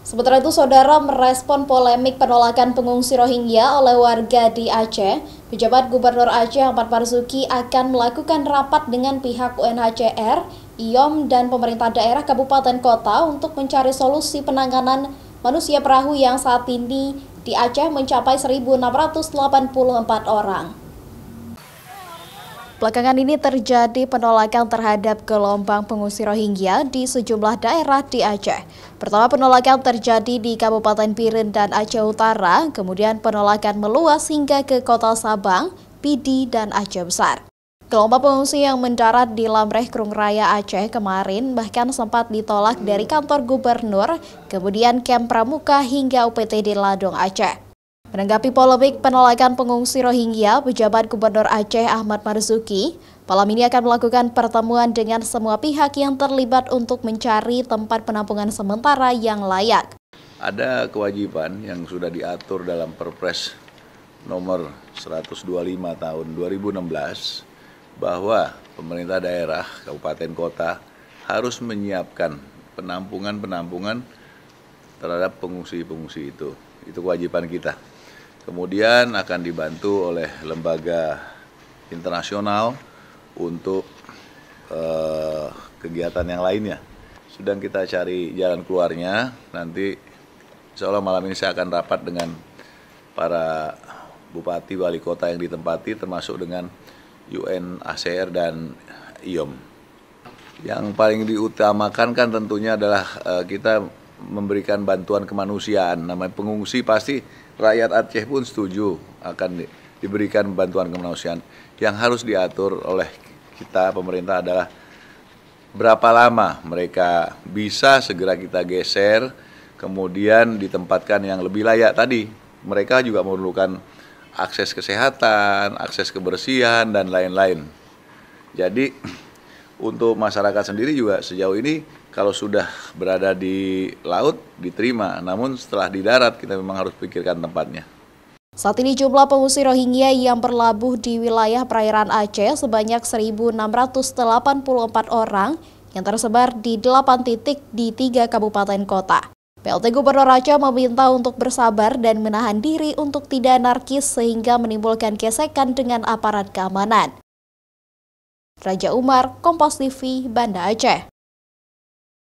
Sementara itu, saudara, merespon polemik penolakan pengungsi Rohingya oleh warga di Aceh, pejabat Gubernur Aceh Ahmad Marzuki akan melakukan rapat dengan pihak UNHCR, IOM, dan pemerintah daerah kabupaten kota untuk mencari solusi penanganan manusia perahu yang saat ini di Aceh mencapai 1.684 orang. Belakangan ini terjadi penolakan terhadap gelombang pengungsi Rohingya di sejumlah daerah di Aceh. Pertama, penolakan terjadi di Kabupaten Biren dan Aceh Utara, kemudian penolakan meluas hingga ke Kota Sabang, Pidi, dan Aceh Besar. Gelombang pengungsi yang mendarat di Lamreh Krung Raya Aceh kemarin bahkan sempat ditolak dari kantor gubernur, kemudian Kem Pramuka hingga UPTD Ladong Aceh. Menanggapi polemik penolakan pengungsi Rohingya, pejabat Gubernur Aceh Ahmad Marzuki malam ini akan melakukan pertemuan dengan semua pihak yang terlibat untuk mencari tempat penampungan sementara yang layak. Ada kewajiban yang sudah diatur dalam Perpres nomor 125 tahun 2016 bahwa pemerintah daerah, kabupaten kota harus menyiapkan penampungan terhadap pengungsi-pengungsi itu. Itu kewajiban kita. Kemudian akan dibantu oleh lembaga internasional untuk kegiatan yang lainnya. Sedang kita cari jalan keluarnya, nanti insya Allah malam ini saya akan rapat dengan para bupati, wali kota yang ditempati, termasuk dengan UNHCR dan IOM. Yang paling diutamakan kan tentunya adalah kita memberikan bantuan kemanusiaan. Namanya pengungsi, pasti rakyat Aceh pun setuju akan diberikan bantuan kemanusiaan. Yang harus diatur oleh kita pemerintah adalah berapa lama mereka bisa segera kita geser, kemudian ditempatkan yang lebih layak tadi. Mereka juga memerlukan akses kesehatan, akses kebersihan, dan lain-lain. Jadi untuk masyarakat sendiri juga sejauh ini kalau sudah berada di laut diterima, namun setelah di darat kita memang harus pikirkan tempatnya. Saat ini jumlah pengungsi Rohingya yang berlabuh di wilayah perairan Aceh sebanyak 1.684 orang yang tersebar di 8 titik di 3 kabupaten kota. PLT Gubernur Aceh meminta untuk bersabar dan menahan diri untuk tidak anarkis sehingga menimbulkan gesekan dengan aparat keamanan. Raja Umar, Kompas TV, Banda Aceh.